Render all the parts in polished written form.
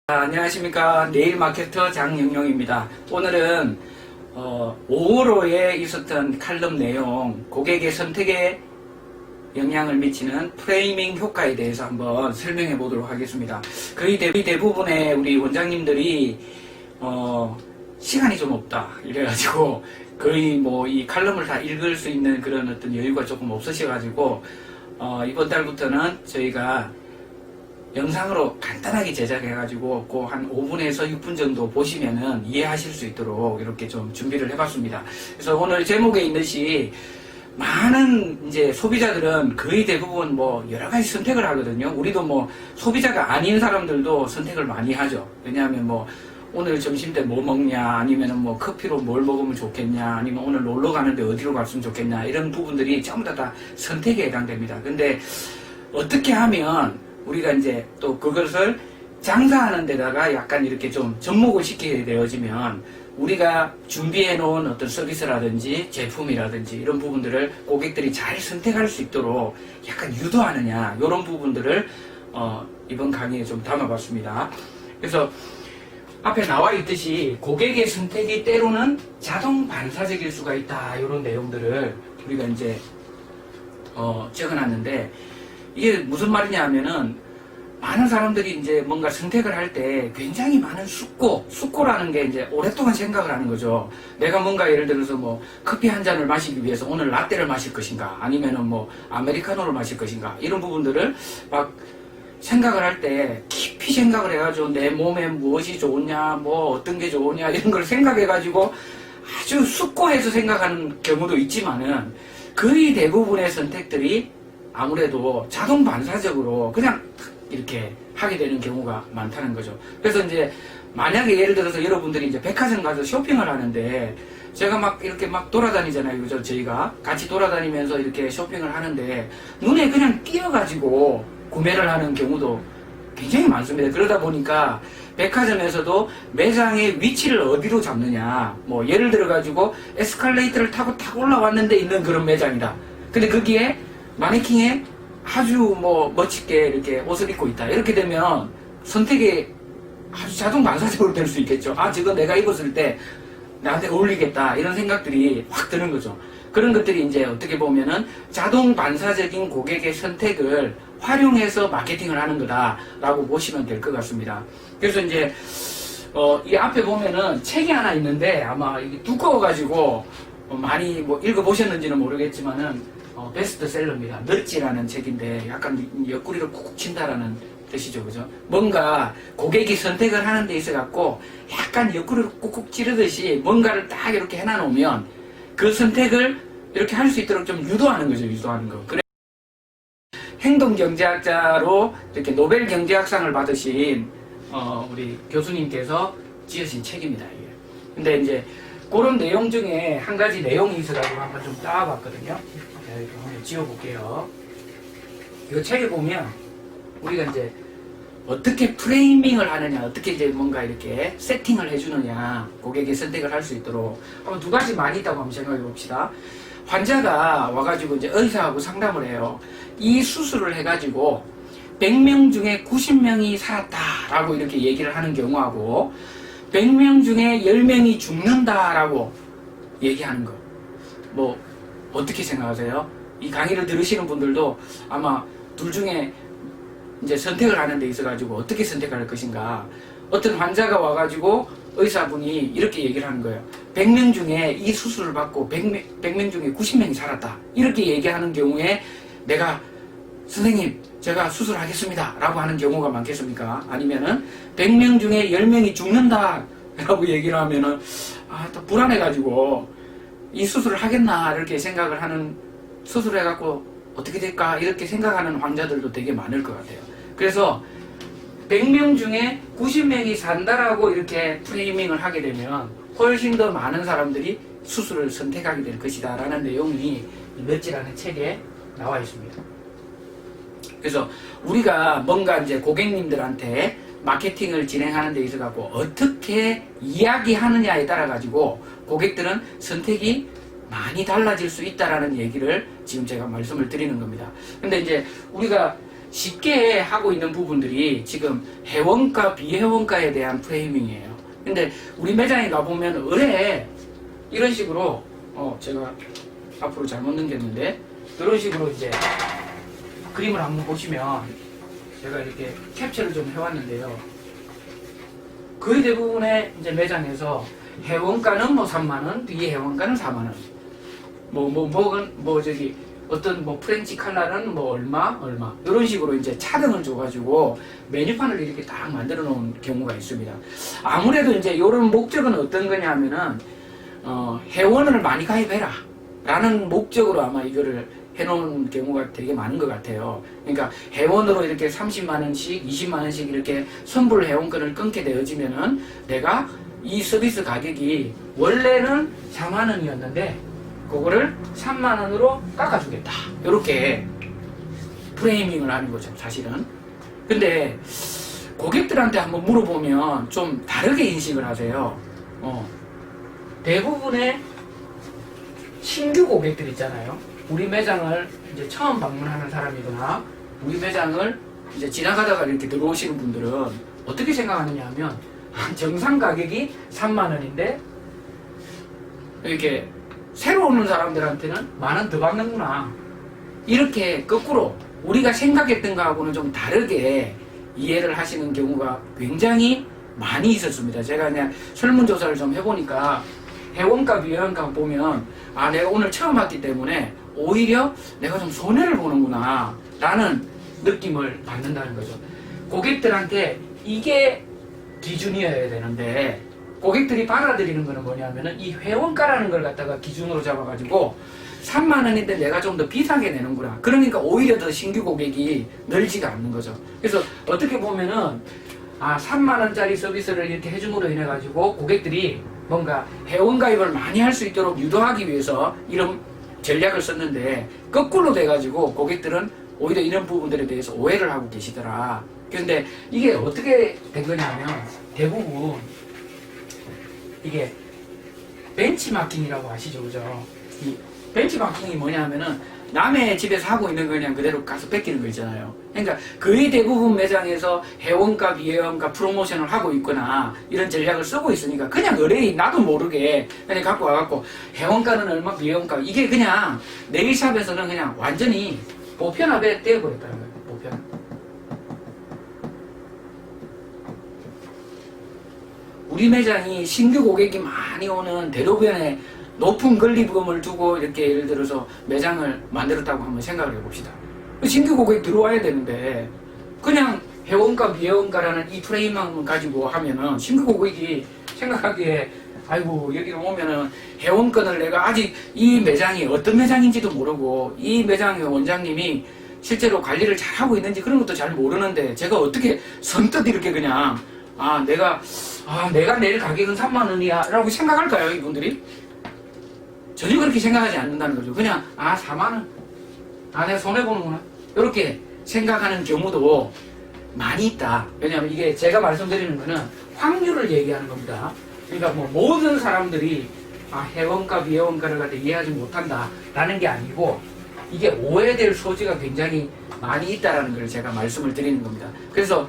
안녕하십니까. 네일마케터 장영용입니다. 오늘은 5월호에 있었던 칼럼 내용, 고객의 선택에 영향을 미치는 프레이밍 효과에 대해서 한번 설명해 보도록 하겠습니다. 거의 대부분의 우리 원장님들이 시간이 좀 없다 이래가지고 거의 뭐 이 칼럼을 다 읽을 수 있는 그런 어떤 여유가 조금 없으셔가지고 이번 달부터는 저희가 영상으로 간단하게 제작해가지고 그 한 5분에서 6분 정도 보시면은 이해하실 수 있도록 이렇게 좀 준비를 해봤습니다. 그래서 오늘 제목에 있듯이 많은 이제 소비자들은 거의 대부분 뭐 여러 가지 선택을 하거든요. 우리도 뭐 소비자가 아닌 사람들도 선택을 많이 하죠. 왜냐하면 뭐 오늘 점심 때 뭐 먹냐, 아니면은 뭐 커피로 뭘 먹으면 좋겠냐, 아니면 오늘 놀러 가는데 어디로 갔으면 좋겠냐, 이런 부분들이 전부 다 선택에 해당됩니다. 근데 어떻게 하면 우리가 이제 또 그것을 장사하는 데다가 약간 이렇게 좀 접목을 시키게 되어지면 우리가 준비해 놓은 어떤 서비스라든지 제품이라든지 이런 부분들을 고객들이 잘 선택할 수 있도록 약간 유도하느냐, 이런 부분들을 이번 강의에 좀 담아봤습니다. 그래서 앞에 나와 있듯이 고객의 선택이 때로는 자동 반사적일 수가 있다, 이런 내용들을 우리가 이제 적어놨는데, 이게 무슨 말이냐 하면은 많은 사람들이 이제 뭔가 선택을 할 때 굉장히 많은 숙고라는 게 이제 오랫동안 생각을 하는 거죠. 내가 뭔가 예를 들어서 뭐 커피 한 잔을 마시기 위해서 오늘 라떼를 마실 것인가, 아니면은 뭐 아메리카노를 마실 것인가, 이런 부분들을 막 생각을 할 때 깊이 생각을 해가지고 내 몸에 무엇이 좋으냐, 뭐 어떤 게 좋으냐, 이런 걸 생각해가지고 아주 숙고해서 생각하는 경우도 있지만은 거의 대부분의 선택들이 아무래도 자동 반사적으로 그냥 이렇게 하게 되는 경우가 많다는 거죠. 그래서 이제 만약에 예를 들어서 여러분들이 이제 백화점 가서 쇼핑을 하는데, 제가 막 이렇게 막 돌아다니잖아요. 그죠? 저희가 같이 돌아다니면서 이렇게 쇼핑을 하는데 눈에 그냥 띄어가지고 구매를 하는 경우도 굉장히 많습니다. 그러다 보니까 백화점에서도 매장의 위치를 어디로 잡느냐, 뭐 예를 들어가지고 에스컬레이터를 타고 탁 올라왔는데 있는 그런 매장이다. 근데 거기에 마네킹에 아주 뭐 멋지게 이렇게 옷을 입고 있다. 이렇게 되면 선택이 아주 자동 반사적으로 될 수 있겠죠. 아, 저거 내가 입었을 때 나한테 어울리겠다, 이런 생각들이 확 드는 거죠. 그런 것들이 이제 어떻게 보면은 자동 반사적인 고객의 선택을 활용해서 마케팅을 하는 거다라고 보시면 될 것 같습니다. 그래서 이제 이 앞에 보면은 책이 하나 있는데 아마 이게 두꺼워가지고 많이 뭐 읽어보셨는지는 모르겠지만은 베스트셀러입니다. 넛지라는 책인데 약간 옆구리를 쿡쿡 친다라는 뜻이죠. 그죠? 뭔가 고객이 선택을 하는 데 있어 갖고 약간 옆구리를 쿡쿡 찌르듯이 뭔가를 딱 이렇게 해놔놓으면 그 선택을 이렇게 할 수 있도록 좀 유도하는 거죠. 유도하는 거. 그래. 행동경제학자로 이렇게 노벨 경제학상을 받으신 우리 교수님께서 지으신 책입니다. 이게. 근데 이제 그런 내용 중에 한 가지 내용이 있어가지고 한번 좀 따와봤거든요. 이렇게 한번 지워볼게요. 이 책에 보면 우리가 이제 어떻게 프레이밍을 하느냐, 어떻게 이제 뭔가 이렇게 세팅을 해주느냐, 고객의 선택을 할 수 있도록 한번 두 가지 많이 있다고 한번 생각해 봅시다. 환자가 와가지고 이제 의사하고 상담을 해요. 이 수술을 해가지고 100명 중에 90명이 살았다라고 이렇게 얘기를 하는 경우하고 100명 중에 10명이 죽는다라고 얘기하는 거. 뭐 어떻게 생각하세요? 이 강의를 들으시는 분들도 아마 둘 중에 이제 선택을 하는 데 있어가지고 어떻게 선택할 것인가. 어떤 환자가 와가지고 의사분이 이렇게 얘기를 하는 거예요. 100명 중에 이 수술을 받고 100명 중에 90명이 살았다. 이렇게 얘기하는 경우에 내가 선생님, 제가 수술하겠습니다 라고 하는 경우가 많겠습니까? 아니면은 100명 중에 10명이 죽는다 라고 얘기를 하면은 또 불안해가지고 이 수술을 하겠나 이렇게 생각을 하는, 수술을 해갖고 어떻게 될까 이렇게 생각하는 환자들도 되게 많을 것 같아요. 그래서 100명 중에 90명이 산다라고 이렇게 프레이밍을 하게 되면 훨씬 더 많은 사람들이 수술을 선택하게 될 것이다 라는 내용이 넛지라는 책에 나와 있습니다. 그래서 우리가 뭔가 이제 고객님들한테 마케팅을 진행하는 데 있어 갖고 어떻게 이야기하느냐에 따라 가지고 고객들은 선택이 많이 달라질 수 있다라는 얘기를 지금 제가 말씀을 드리는 겁니다. 근데 이제 우리가 쉽게 하고 있는 부분들이 지금 회원가, 비회원가에 대한 프레이밍이에요. 근데 우리 매장에 가보면 의뢰 이런 식으로 제가 앞으로 잘못 넘겼는데 이런 식으로 이제 그림을 한번 보시면 제가 이렇게 캡처를 좀 해왔는데요. 거의 대부분의 이제 매장에서 회원가는 뭐 3만원, 비회원가는 4만원. 어떤 프렌치 칼라는 뭐 얼마 이런 식으로 이제 차등을 줘가지고 메뉴판을 이렇게 딱 만들어 놓은 경우가 있습니다. 아무래도 이제 이런 목적은 어떤 거냐면은 회원을 많이 가입해라 라는 목적으로 아마 이거를 해놓은 경우가 되게 많은 것 같아요. 그러니까 회원으로 이렇게 30만원씩 20만원씩 이렇게 선불 회원권을 끊게 되어지면은 내가 이 서비스 가격이 원래는 4만원이었는데 그거를 3만원으로 깎아주겠다. 이렇게 프레이밍을 하는 거죠, 사실은. 근데 고객들한테 한번 물어보면 좀 다르게 인식을 하세요. 대부분의 신규 고객들 있잖아요. 우리 매장을 이제 처음 방문하는 사람이거나 우리 매장을 이제 지나가다가 이렇게 들어오시는 분들은 어떻게 생각하느냐 하면 정상 가격이 3만원인데 이렇게 새로 오는 사람들한테는 만원 더 받는구나. 이렇게 거꾸로 우리가 생각했던 거하고는 좀 다르게 이해를 하시는 경우가 굉장히 많이 있었습니다. 제가 그냥 설문조사를 좀 해보니까 회원가, 비회원가 보면 내가 오늘 처음 왔기 때문에 오히려 내가 좀 손해를 보는구나 라는 느낌을 받는다는 거죠. 고객들한테 이게 기준이어야 되는데 고객들이 받아들이는 거는 뭐냐면은 이 회원가라는 걸 갖다가 기준으로 잡아가지고 3만원인데 내가 좀 더 비싸게 내는구나. 그러니까 오히려 더 신규 고객이 늘지가 않는 거죠. 그래서 어떻게 보면은 3만원짜리 서비스를 이렇게 해줌으로 인해 가지고 고객들이 뭔가 회원가입을 많이 할 수 있도록 유도하기 위해서 이런 전략을 썼는데 거꾸로 돼가지고 고객들은 오히려 이런 부분들에 대해서 오해를 하고 계시더라. 그런데 이게 어떻게 된 거냐면 대부분 이게 벤치마킹이라고 아시죠, 그죠? 이 벤치마킹이 뭐냐면은 남의 집에서 하고 있는 거 그냥 그대로 가서 뺏기는 거 있잖아요. 그러니까 거의 대부분 매장에서 회원가, 비회원가 프로모션을 하고 있거나 이런 전략을 쓰고 있으니까 그냥 의뢰인 나도 모르게 그냥 갖고 와갖고 회원가는 얼마, 비회원가 이게 그냥 네일샵에서는 그냥 완전히 보편화돼 되어버렸다는 거예요. 보편. 우리 매장이 신규 고객이 많이 오는 대로변에 높은 건립금을 두고 이렇게 예를 들어서 매장을 만들었다고 한번 생각을 해봅시다. 신규 고객 들어와야 되는데 그냥 회원가, 비회원가라는 이 프레임만 가지고 하면은 신규 고객이 생각하기에 아이고 여기 오면은 회원권을 내가 아직 이 매장이 어떤 매장인지도 모르고 이 매장의 원장님이 실제로 관리를 잘하고 있는지 그런 것도 잘 모르는데 제가 어떻게 선뜻 이렇게 그냥 내가 내일 가격은 3만원이야 라고 생각할까요, 이분들이? 전혀 그렇게 생각하지 않는다는 거죠. 그냥 4만원 내가 손해보는구나 이렇게 생각하는 경우도 많이 있다. 왜냐하면 이게 제가 말씀드리는 거는 확률을 얘기하는 겁니다. 그러니까 모든 사람들이 회원가, 비회원가를 갖다 이해하지 못한다 라는 게 아니고 이게 오해될 소지가 굉장히 많이 있다라는 걸 제가 말씀을 드리는 겁니다. 그래서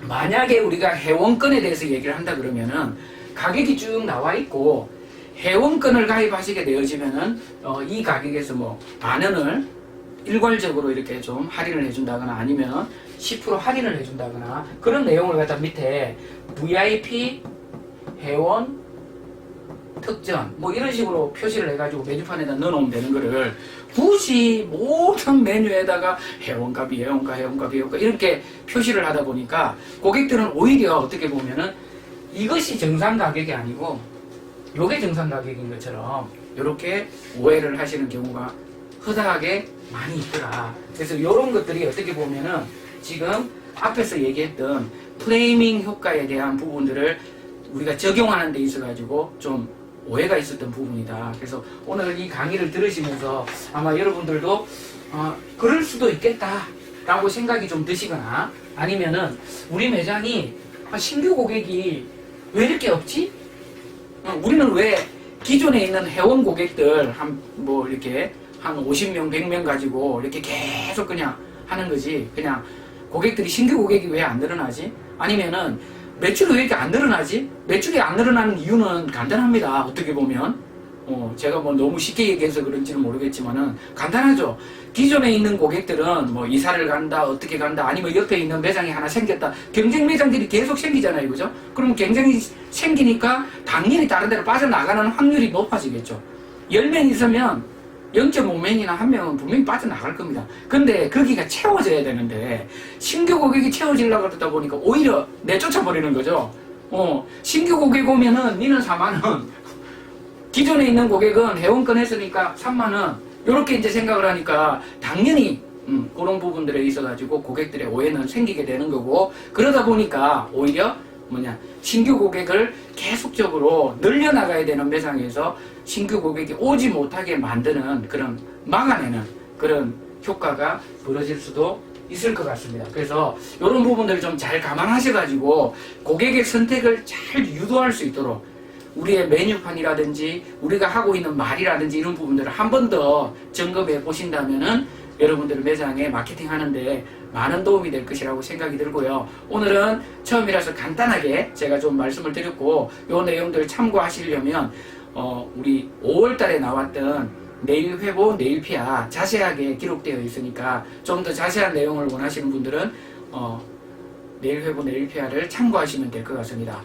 만약에 우리가 회원권에 대해서 얘기를 한다 그러면은 가격이 쭉 나와 있고 회원권을 가입하시게 되어지면은 이 가격에서 만원을 일괄적으로 이렇게 좀 할인을 해준다거나 아니면 10% 할인을 해준다거나 그런 내용을 갖다 밑에 VIP 회원 특전 이런 식으로 표시를 해가지고 메뉴판에다 넣어놓으면 되는 거를 굳이 모든 메뉴에다가 회원가, 비회원가, 회원가, 비회원가 이렇게 표시를 하다 보니까 고객들은 오히려 어떻게 보면은 이것이 정상 가격이 아니고 요게 정상 가격인 것처럼 이렇게 오해를 하시는 경우가 허다하게 많이 있더라. 그래서 이런 것들이 어떻게 보면은 지금 앞에서 얘기했던 프레이밍 효과에 대한 부분들을 우리가 적용하는 데 있어 가지고 좀 오해가 있었던 부분이다. 그래서 오늘 이 강의를 들으시면서 아마 여러분들도 그럴 수도 있겠다 라고 생각이 좀 드시거나 아니면은 우리 매장이 신규 고객이 왜 이렇게 없지? 우리는 왜 기존에 있는 회원 고객들 이렇게 한 50명, 100명 가지고 이렇게 계속 그냥 하는 거지. 그냥 고객들이 신규 고객이 왜 안 늘어나지? 아니면은 매출이 왜 이렇게 안 늘어나지? 매출이 안 늘어나는 이유는 간단합니다. 어떻게 보면. 제가 뭐 너무 쉽게 얘기해서 그런지는 모르겠지만은 간단하죠. 기존에 있는 고객들은 뭐 이사를 간다, 어떻게 간다, 아니면 옆에 있는 매장이 하나 생겼다. 경쟁 매장들이 계속 생기잖아요. 그죠? 그럼 경쟁이 생기니까 당연히 다른 데로 빠져나가는 확률이 높아지겠죠. 10명 있으면 0.5명이나 1명은 분명히 빠져나갈 겁니다. 근데 거기가 채워져야 되는데 신규 고객이 채워지려고 그러다 보니까 오히려 내쫓아버리는 거죠. 신규 고객 오면은 니는 4만원, 기존에 있는 고객은 회원권 했으니까 3만원, 이렇게 이제 생각을 하니까 당연히 그런 부분들에 있어가지고 고객들의 오해는 생기게 되는 거고, 그러다 보니까 오히려 신규 고객을 계속적으로 늘려나가야 되는 매장에서 신규 고객이 오지 못하게 만드는 그런 막아내는 그런 효과가 벌어질 수도 있을 것 같습니다. 그래서 이런 부분들을 좀 잘 감안하셔가지고 고객의 선택을 잘 유도할 수 있도록 우리의 메뉴판이라든지 우리가 하고 있는 말이라든지 이런 부분들을 한 번 더 점검해 보신다면은 여러분들 매장에 마케팅 하는데 많은 도움이 될 것이라고 생각이 들고요. 오늘은 처음이라서 간단하게 제가 좀 말씀을 드렸고, 요 내용들 참고하시려면 우리 5월 달에 나왔던 내일 회보, 내일 피아 자세하게 기록되어 있으니까 좀 더 자세한 내용을 원하시는 분들은 내일 회보, 내일 피아를 참고하시면 될 것 같습니다.